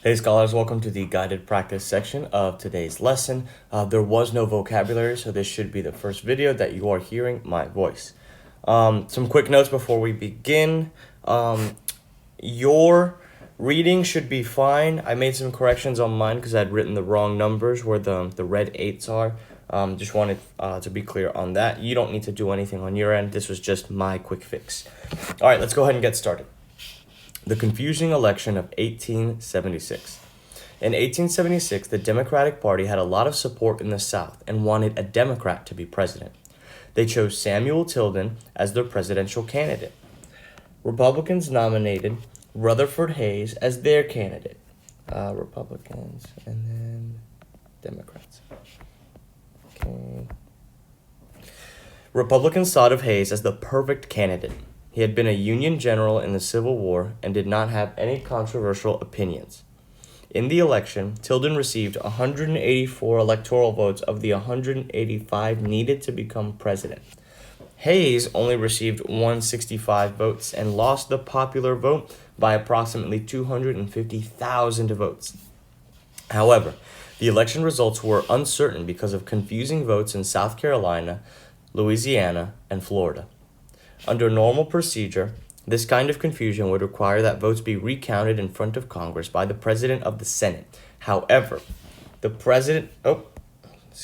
Hey scholars, welcome to the guided practice section of today's lesson. There was no vocabulary, so this should be the first video that you are hearing my voice. Some quick notes before we begin. Your reading should be fine. I made some corrections on mine because I'd written the wrong numbers where the red 8s are. Just wanted to be clear on that. You don't need to do anything on your end. This was just my quick fix. All right, let's go ahead and get started. The confusing election of 1876. In 1876, the Democratic Party had a lot of support in the South and wanted a Democrat to be president. They chose Samuel Tilden as their presidential candidate. Republicans nominated Rutherford Hayes as their candidate. Republicans and then Democrats. Okay. Republicans thought of Hayes as the perfect candidate. He had been a Union general in the Civil War and did not have any controversial opinions. In the election, Tilden received 184 electoral votes of the 185 needed to become president. Hayes only received 165 votes and lost the popular vote by approximately 250,000 votes. However, the election results were uncertain because of confusing votes in South Carolina, Louisiana, and Florida. Under normal procedure, this kind of confusion would require that votes be recounted in front of Congress by the President of the Senate. However, the President of the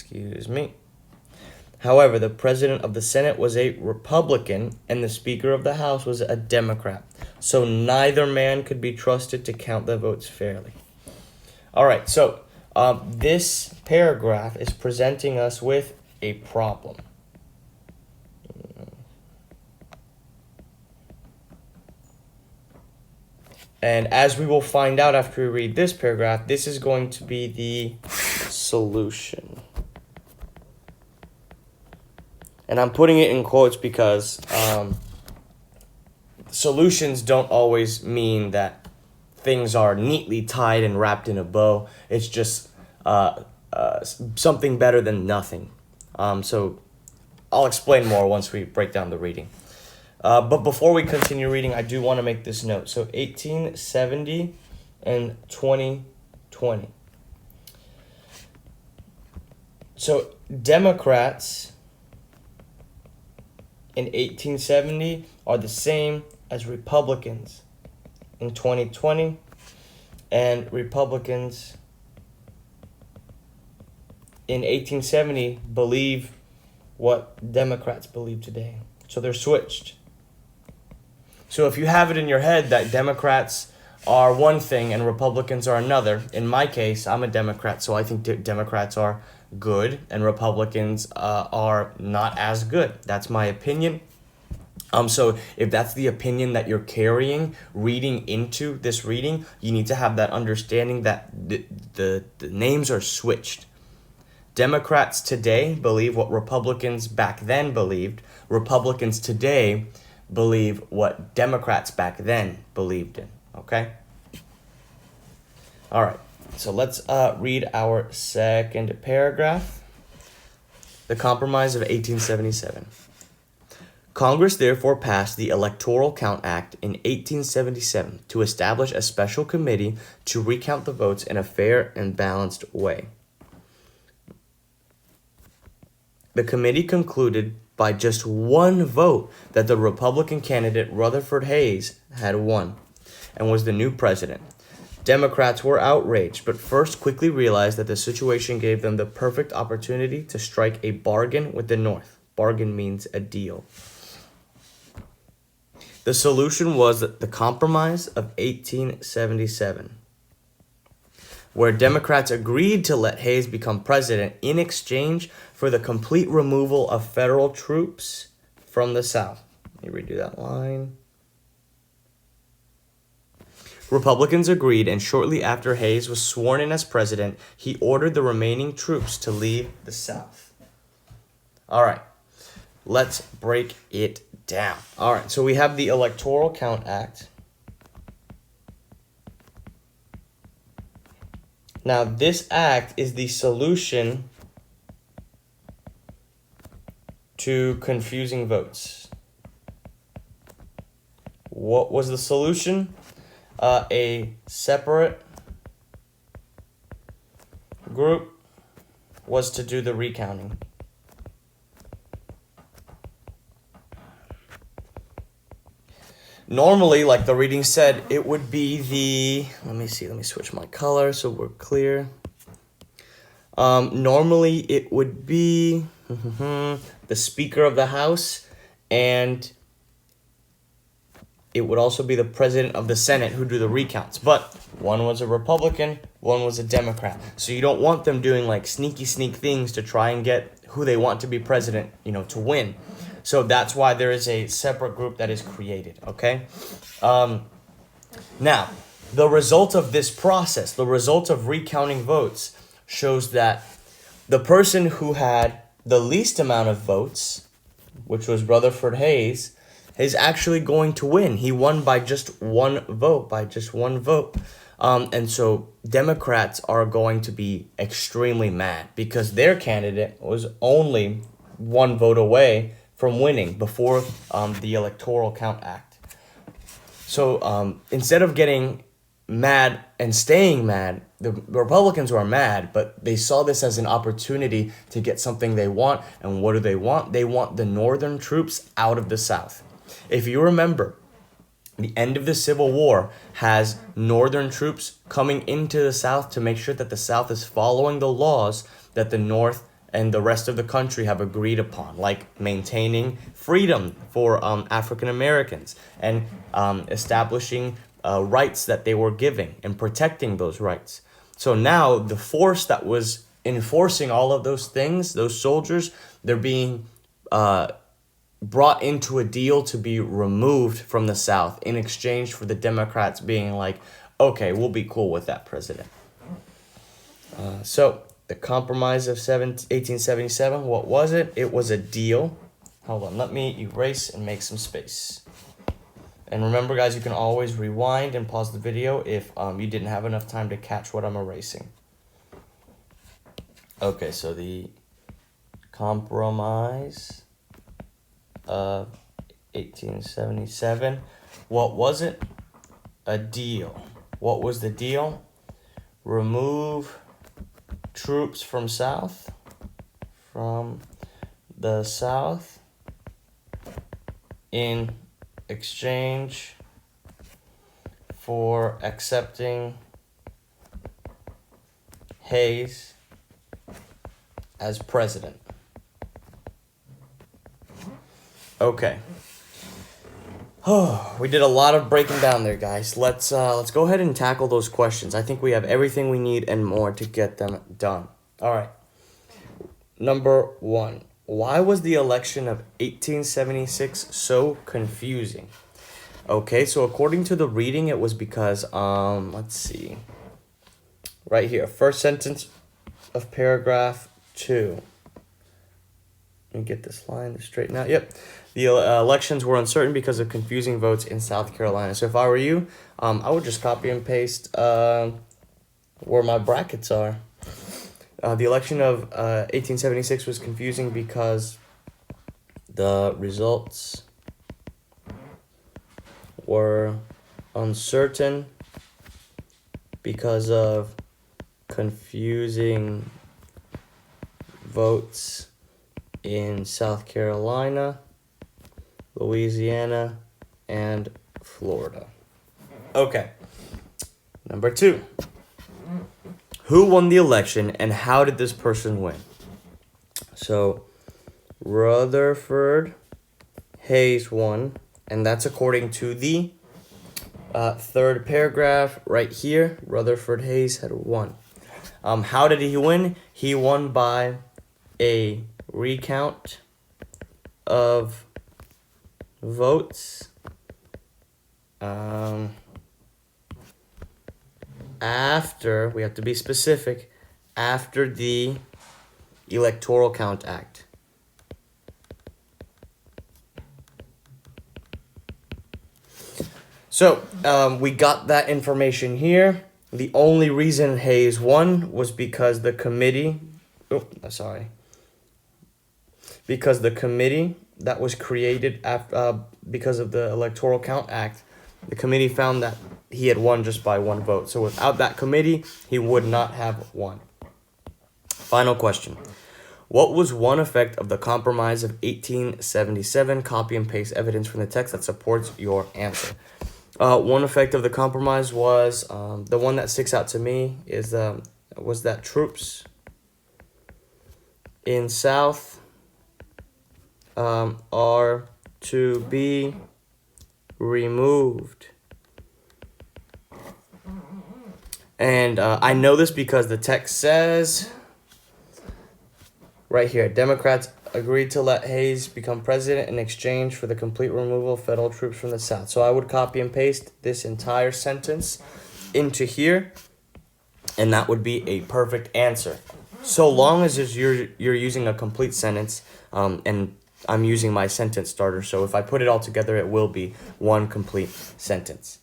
Senate was a Republican and the Speaker of the House was a Democrat, so neither man could be trusted to count the votes fairly. All right, so this paragraph is presenting us with a problem. And as we will find out after we read this paragraph, this is going to be the solution. And I'm putting it in quotes because solutions don't always mean that things are neatly tied and wrapped in a bow. It's just something better than nothing. So I'll explain more once we break down the reading. But before we continue reading, I do want to make this note. So 1870 and 2020. So Democrats in 1870 are the same as Republicans in 2020, and Republicans in 1870 believe what Democrats believe today. So they're switched. So if you have it in your head that Democrats are one thing and Republicans are another, in my case, I'm a Democrat, so I think Democrats are good and Republicans are not as good. That's my opinion. So if that's the opinion that you're carrying, reading into this reading, you need to have that understanding that the names are switched. Democrats today believe what Republicans back then believed. Republicans today believe what Democrats back then believed in, okay? All right, so let's read our second paragraph. The Compromise of 1877. Congress therefore passed the Electoral Count Act in 1877 to establish a special committee to recount the votes in a fair and balanced way. The committee concluded by just one vote that the Republican candidate Rutherford Hayes had won and was the new president. Democrats were outraged, but first quickly realized that the situation gave them the perfect opportunity to strike a bargain with the North. Bargain means a deal. The solution was the Compromise of 1877, where Democrats agreed to let Hayes become president in exchange for the complete removal of federal troops from the South. Let me redo that line. Republicans agreed, and shortly after Hayes was sworn in as president, he ordered the remaining troops to leave the South. All right, let's break it down. All right, so we have the Electoral Count Act. Now, this act is the solution to confusing votes. What was the solution? A separate group was to do the recounting. Normally, like the reading said, it would be the, let me switch my color so we're clear. Normally it would be the Speaker of the House, and it would also be the President of the Senate who do the recounts. But one was a Republican, one was a Democrat. So you don't want them doing like sneak things to try and get who they want to be president, to win. So that's why there is a separate group that is created, okay? Now, the result of this process, the result of recounting votes, shows that the person who had the least amount of votes, which was Rutherford Hayes, is actually going to win. He won by just one vote, and so Democrats are going to be extremely mad because their candidate was only one vote away from winning before the Electoral Count Act. So instead of getting mad and staying mad, the Republicans were mad, but they saw this as an opportunity to get something they want. And what do they want? They want the Northern troops out of the South. If you remember, the end of the Civil War has Northern troops coming into the South to make sure that the South is following the laws that the North and the rest of the country have agreed upon, like maintaining freedom for African Americans and establishing rights that they were giving and protecting those rights. So now the force that was enforcing all of those things, those soldiers, they're being brought into a deal to be removed from the South in exchange for the Democrats being like, okay, we'll be cool with that president. So the Compromise of 1877, what was it? It was a deal. Hold on, let me erase and make some space. And remember, guys, you can always rewind and pause the video if you didn't have enough time to catch what I'm erasing. Okay, so the Compromise of 1877. What was it? A deal. What was the deal? Remove troops from the South in exchange for accepting Hayes as president. Okay. Oh, we did a lot of breaking down there, guys. Let's go ahead and tackle those questions. I think we have everything we need and more to get them done. All right. Number 1. Why was the election of 1876 so confusing? Okay, so according to the reading, it was because, let's see. Right here, first sentence of paragraph 2. Let me get this line straightened out. Yep. The elections were uncertain because of confusing votes in South Carolina. So if I were you, I would just copy and paste where my brackets are. The election of 1876 was confusing because the results were uncertain because of confusing votes in South Carolina, Louisiana, and Florida. Okay. Number 2. Who won the election and how did this person win? So, Rutherford Hayes won, and that's according to the third paragraph right here. Rutherford Hayes had won. How did he win? He won by a recount of votes after, we have to be specific, after the Electoral Count Act. So, we got that information here. The only reason Hayes won was because the committee, because the committee that was created after, because of the Electoral Count Act, the committee found that he had won just by one vote. So without that committee, he would not have won. Final question. What was one effect of the Compromise of 1877? Copy and paste evidence from the text that supports your answer. One effect of the Compromise was, the one that sticks out to me was that troops in South are to be removed. And I know this because the text says right here, Democrats agreed to let Hayes become president in exchange for the complete removal of federal troops from the South. So I would copy and paste this entire sentence into here, and that would be a perfect answer. So long as you're using a complete sentence, and I'm using my sentence starter, so if I put it all together, it will be one complete sentence.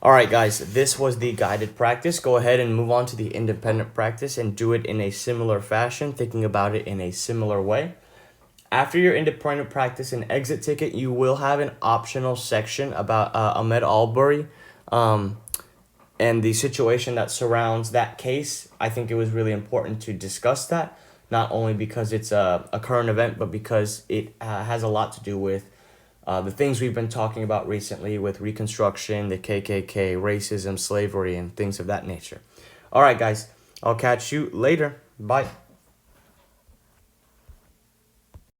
All right, guys, this was the guided practice. Go ahead and move on to the independent practice and do it in a similar fashion, thinking about it in a similar way. After your independent practice and exit ticket, you will have an optional section about Ahmaud Arbery and the situation that surrounds that case. I think it was really important to discuss that, not only because it's a current event, but because it has a lot to do with the things we've been talking about recently with Reconstruction, the KKK, racism, slavery, and things of that nature. All right, guys, I'll catch you later. Bye.